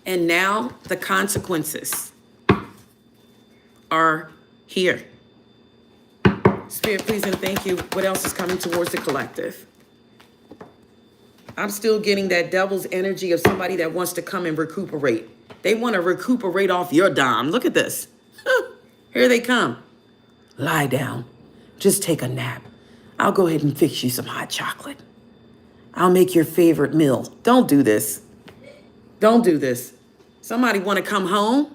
And now the consequences are here. Spirit, please and thank you. What else is coming towards the collective? I'm still getting that devil's energy of somebody that wants to come and recuperate. They want to recuperate off your dime. Look at this. Here they come. Lie down. Just take a nap. I'll go ahead and fix you some hot chocolate. I'll make your favorite meal. Don't do this. Don't do this. Somebody want to come home?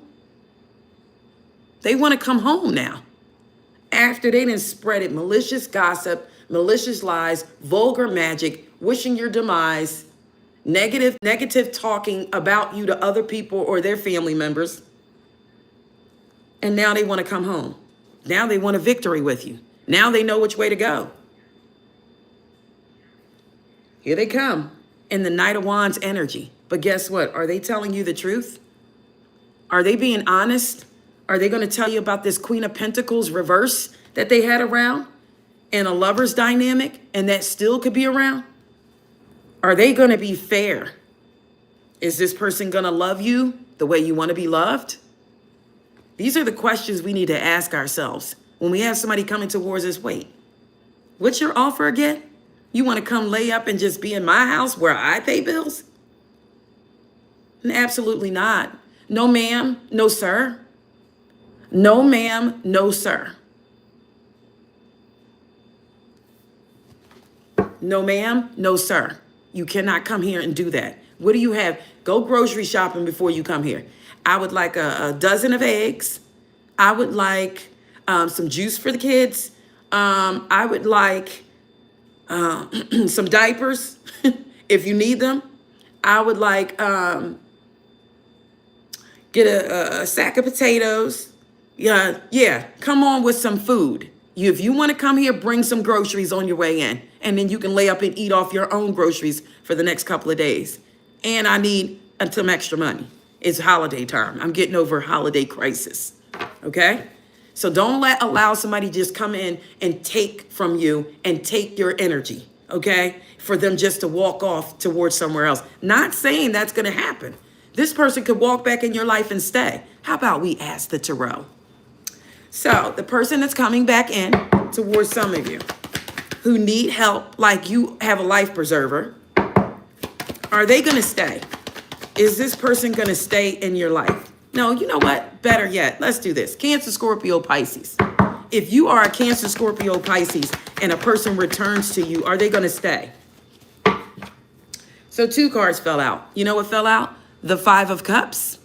They want to come home now. After they done spread it, malicious gossip, malicious lies, vulgar magic, wishing your demise, negative talking about you to other people or their family members. And now they want to come home. Now they want a victory with you. Now they know which way to go. Here they come in the Knight of Wands energy. But guess what? Are they telling you the truth? Are they being honest? Are they going to tell you about this Queen of Pentacles reverse that they had around and a lover's dynamic and that still could be around? Are they going to be fair? Is this person going to love you the way you want to be loved? These are the questions we need to ask ourselves when we have somebody coming towards us. Wait, what's your offer again? You want to come lay up and just be in my house where I pay bills? Absolutely not. No, ma'am. No, sir. No, ma'am. No, sir. No, ma'am. No, sir. You cannot come here and do that. What do you have? Go grocery shopping before you come here. I would like a dozen of eggs. I would like some juice for the kids. I would like some diapers if you need them. I would like get a sack of potatoes. Yeah, come on with some food. If you want to come here, bring some groceries on your way in. And then you can lay up and eat off your own groceries for the next couple of days. And I need some extra money. It's holiday time. I'm getting over a holiday crisis. Okay? So don't allow somebody just come in and take from you and take your energy. Okay? For them just to walk off towards somewhere else. Not saying that's going to happen. This person could walk back in your life and stay. How about we ask the tarot? So the person that's coming back in towards some of you who need help, like you have a life preserver, are they going to stay? Is this person going to stay in your life? No, you know what? Better yet, let's do this. Cancer, Scorpio, Pisces. If you are a Cancer, Scorpio, Pisces, and a person returns to you, are they going to stay? So 2 cards fell out. You know what fell out? The 5 of Cups.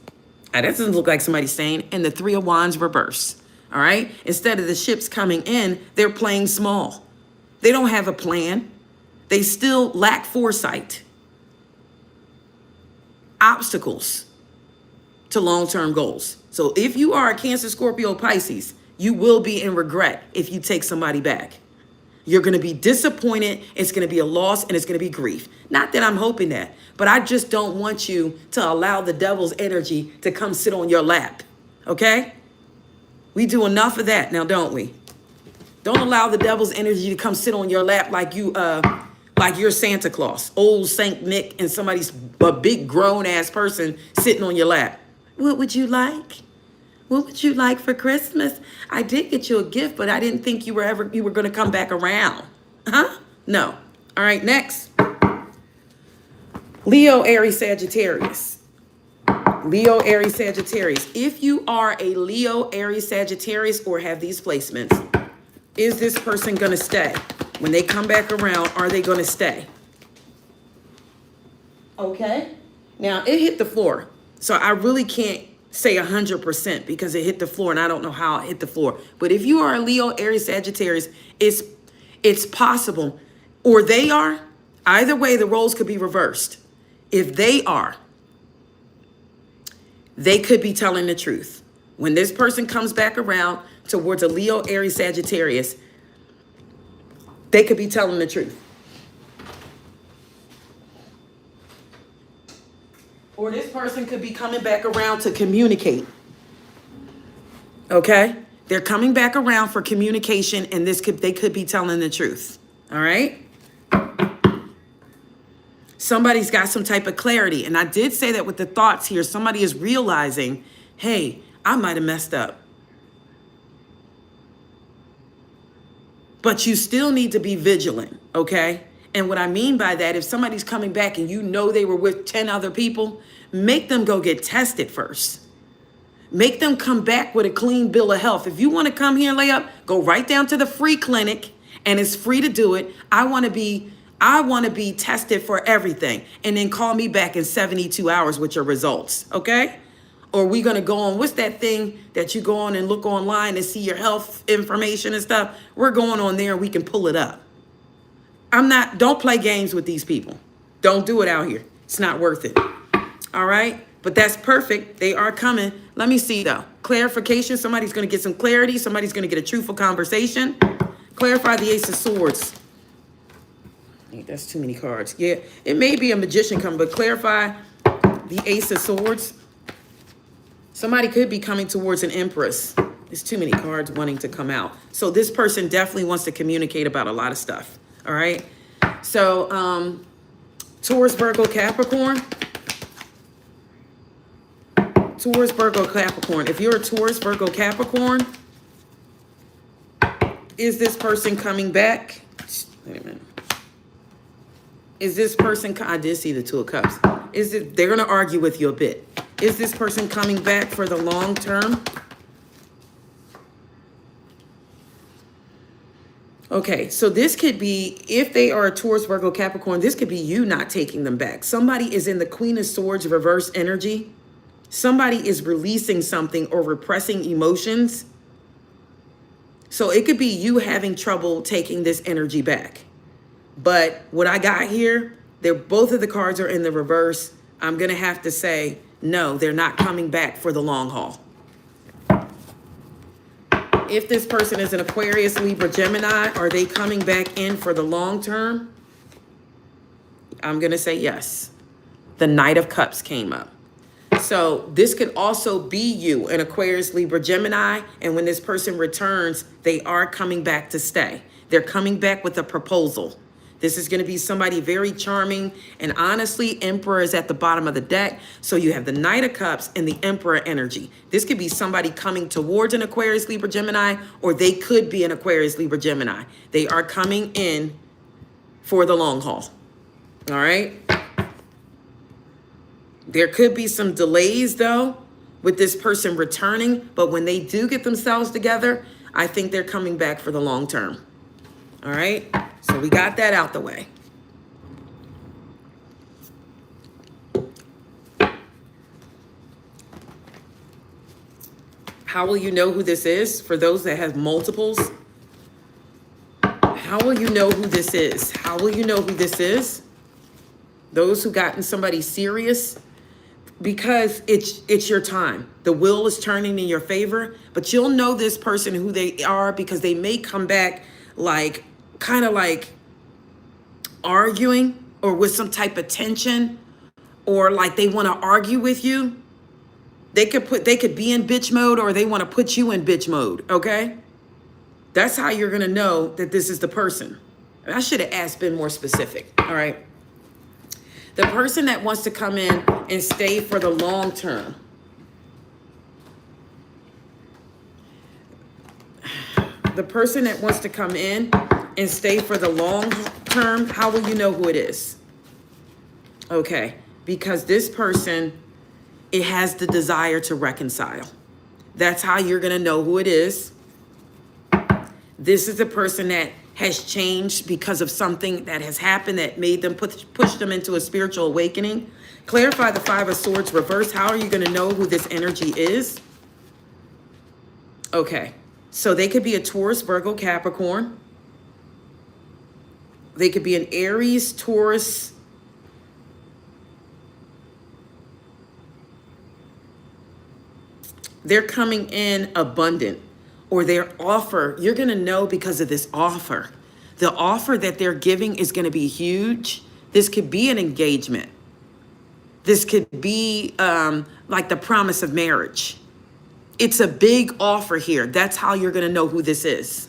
That doesn't look like somebody staying. And the 3 of Wands reverse. All right? Instead of the ships coming in, they're playing small. They don't have a plan. They still lack foresight. Obstacles to long-term goals. So if you are a Cancer, Scorpio, Pisces, you will be in regret if you take somebody back. You're going to be disappointed. It's going to be a loss and it's going to be grief. Not that I'm hoping that, but I just don't want you to allow the devil's energy to come sit on your lap. Okay? We do enough of that now, don't we? Don't allow the devil's energy to come sit on your lap like you're Santa Claus, old Saint Nick, and somebody's a big grown ass person sitting on your lap. What would you like? What would you like for Christmas? I did get you a gift, but I didn't think you were going to come back around. Huh? No. All right, next. Leo, Aries, Sagittarius. Leo, Aries, Sagittarius. If you are a Leo, Aries, Sagittarius, or have these placements, is this person going to stay? When they come back around, are they going to stay? Okay. Now, it hit the floor. So I really can't say 100% because it hit the floor and I don't know how it hit the floor. But if you are a Leo, Aries, Sagittarius, it's possible. Or they are. Either way, the roles could be reversed. If they are, they could be telling the truth. When this person comes back around towards a Leo, Aries, Sagittarius, they could be telling the truth. Or this person could be coming back around to communicate. Okay? They're coming back around for communication, and they could be telling the truth. All right? Somebody's got some type of clarity. And I did say that with the thoughts here. Somebody is realizing, hey, I might have messed up. But you still need to be vigilant, okay? And what I mean by that, if somebody's coming back and you know they were with 10 other people, make them go get tested first. Make them come back with a clean bill of health. If you want to come here and lay up, go right down to the free clinic, and it's free to do it. I want to be tested for everything, and then call me back in 72 hours with your results, okay? Or we going to go on, what's that thing that you go on and look online and see your health information and stuff? We're going on there and we can pull it up. Don't play games with these people. Don't do it out here. It's not worth it. All right? But that's perfect. They are coming. Let me see though. Clarification. Somebody's going to get some clarity. Somebody's going to get a truthful conversation. Clarify the Ace of Swords. That's too many cards. Yeah, it may be a magician coming, but clarify the Ace of Swords. Somebody could be coming towards an Empress. There's too many cards wanting to come out. So this person definitely wants to communicate about a lot of stuff. All right. So Taurus, Virgo, Capricorn. Taurus, Virgo, Capricorn. If you're a Taurus, Virgo, Capricorn, is this person coming back? Wait a minute. Is this person, I did see the Two of Cups. They're going to argue with you a bit. Is this person coming back for the long term? Okay, so this could be, if they are a Taurus, Virgo, Capricorn, this could be you not taking them back. Somebody is in the Queen of Swords reverse energy. Somebody is releasing something or repressing emotions. So it could be you having trouble taking this energy back. But what I got here, both of the cards are in the reverse. I'm going to have to say, no, they're not coming back for the long haul. If this person is an Aquarius, Libra, Gemini, are they coming back in for the long term? I'm going to say yes. The Knight of Cups came up. So this could also be you, an Aquarius, Libra, Gemini. And when this person returns, they are coming back to stay. They're coming back with a proposal. This is going to be somebody very charming. And honestly, Emperor is at the bottom of the deck. So you have the Knight of Cups and the Emperor energy. This could be somebody coming towards an Aquarius, Libra, Gemini, or they could be an Aquarius, Libra, Gemini. They are coming in for the long haul. All right. There could be some delays, though, with this person returning. But when they do get themselves together, I think they're coming back for the long term. All right. So we got that out the way. How will you know who this is? For those that have multiples, how will you know who this is? How will you know who this is? Those who gotten somebody serious, because it's your time. The wheel is turning in your favor, but you'll know this person who they are because they may come back like kind of like arguing or with some type of tension, or like they want to argue with you. They could be in bitch mode, or they want to put you in bitch mode. Okay. That's how you're going to know that this is the person. And I should have been more specific. All right. The person that wants to come in and stay for the long term. The person that wants to come in and stay for the long term, how will you know who it is? Okay, because this person, it has the desire to reconcile. That's how you're going to know who it is. This is the person that has changed because of something that has happened that made them push them into a spiritual awakening. Clarify the Five of Swords reverse. How are you going to know who this energy is? Okay, so they could be a Taurus, Virgo, Capricorn. They could be an Aries, Taurus. They're coming in abundant, or their offer, you're going to know because of this offer. The offer that they're giving is going to be huge. This could be an engagement. This could be like the promise of marriage. It's a big offer here. That's how you're going to know who this is.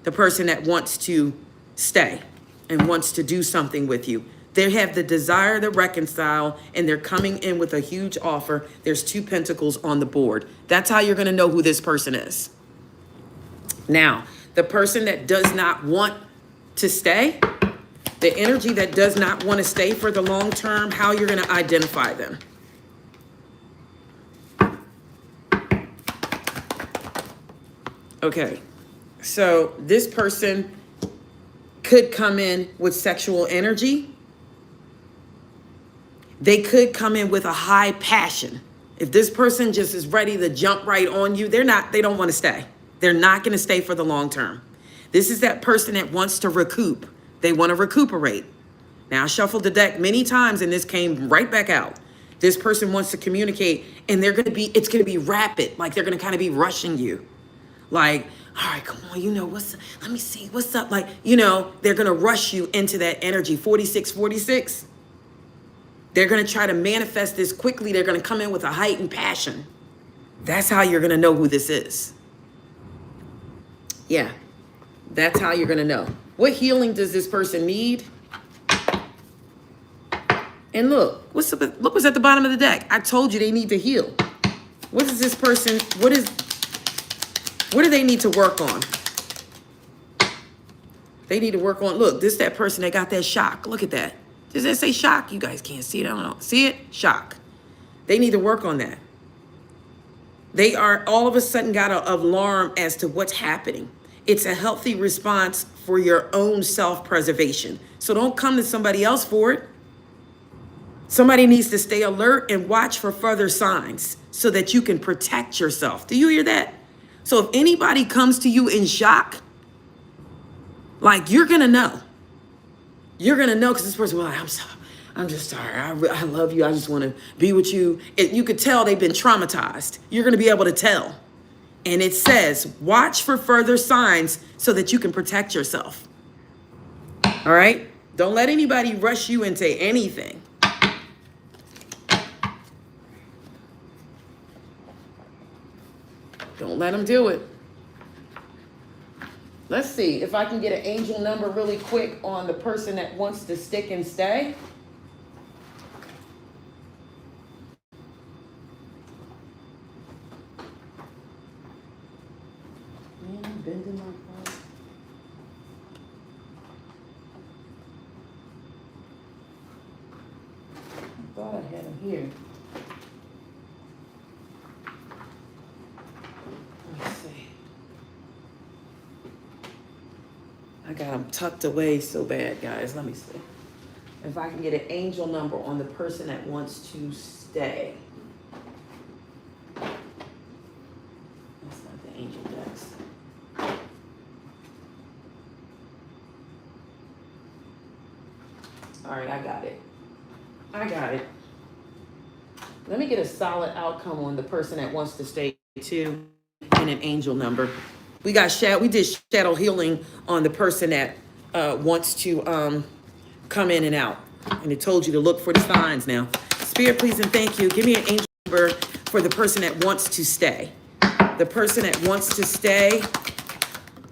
The person that wants to stay and wants to do something with you. They have the desire to reconcile, and they're coming in with a huge offer. There's 2 pentacles on the board. That's how you're going to know who this person is. Now, the person that does not want to stay, the energy that does not want to stay for the long term, how you're going to identify them. Okay, so this person could come in with sexual energy. They could come in with a high passion. If this person just is ready to jump right on you, they don't want to stay. They're not going to stay for the long term. This is that person that wants to recoup. They want to recuperate. Now, I shuffled the deck many times and this came right back out. This person wants to communicate, and it's going to be rapid. Like they're going to kind of be rushing you. Like, all right, come on, let me see, what's up? Like, they're going to rush you into that energy. 46. They're going to try to manifest this quickly. They're going to come in with a heightened passion. That's how you're going to know who this is. Yeah, that's how you're going to know. What healing does this person need? And look, look what's at the bottom of the deck. I told you they need to heal. What is this person, what do they need to work on? They need to work on, look, this is that person that got that shock. Look at that. Does that say shock? You guys can't see it. I don't know. See it? Shock. They need to work on that. They are all of a sudden got an alarm as to what's happening. It's a healthy response for your own self-preservation. So don't come to somebody else for it. Somebody needs to stay alert and watch for further signs so that you can protect yourself. Do you hear that? So if anybody comes to you in shock, like you're going to know. You're going to know because this person, well, I'm just sorry. I love you. I just want to be with you. You could tell they've been traumatized. You're going to be able to tell. And it says, watch for further signs so that you can protect yourself. All right? Don't let anybody rush you into anything. Don't let them do it. Let's see if I can get an angel number really quick on the person that wants to stick and stay. Man, bending my phone. I thought I had him here. I got them tucked away so bad, guys. Let me see. If I can get an angel number on the person that wants to stay. That's not the angel decks. All right, I got it. Let me get a solid outcome on the person that wants to stay too, and an angel number. We did shadow healing on the person that wants to come in and out. And it told you to look for the signs now. Spirit, please and thank you. Give me an angel number for the person that wants to stay. The person that wants to stay.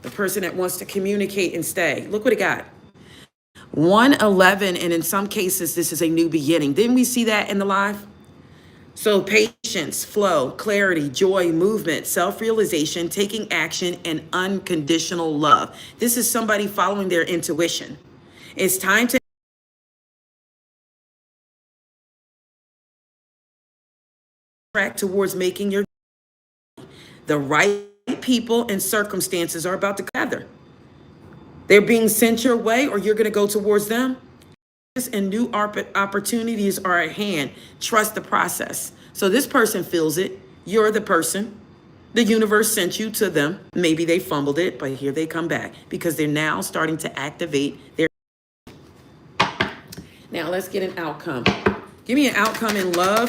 The person that wants to communicate and stay. Look what it got. 111, and in some cases, this is a new beginning. Didn't we see that in the live? So patience, flow, clarity, joy, movement, self-realization, taking action, and unconditional love. This is somebody following their intuition. It's time to track towards making your, the right people and circumstances are about to gather. They're being sent your way, or you're going to go towards them. And new opportunities are at hand. Trust the process. So this person feels it. You're the person. The universe sent you to them. Maybe they fumbled it, but here they come back because they're now starting to activate their. Now let's get an outcome. Give me an outcome in love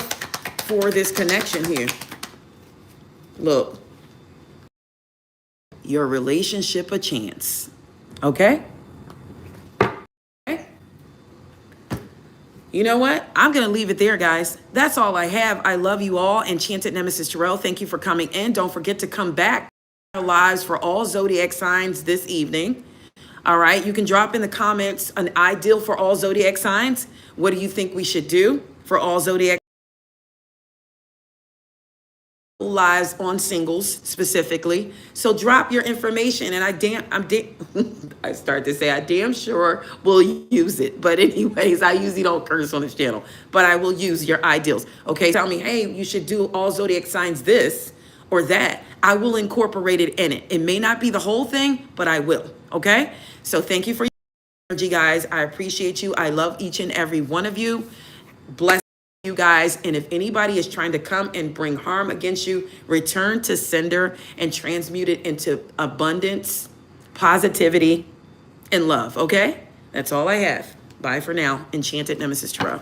for this connection here. Look, your relationship a chance. Okay? You know what? I'm going to leave it there, guys. That's all I have. I love you all. Enchanted Nemesis Terrell, thank you for coming in. Don't forget to come back. Our lives for all zodiac signs this evening. All right. You can drop in the comments an ideal for all zodiac signs. What do you think we should do for all zodiac lives on singles specifically? So drop your information, and I start to say I damn sure will use it. But anyways, I usually don't curse on this channel, but I will use your ideals. Okay, tell me, hey, you should do all zodiac signs this or that. I will incorporate it in it. It may not be the whole thing, but I will. Okay, so thank you for your energy, guys. I appreciate you. I love each and every one of you. Bless you guys. And if anybody is trying to come and bring harm against you, return to sender and transmute it into abundance, positivity, and love. Okay, that's all I have. Bye for now. Enchanted Nemesis Tarot.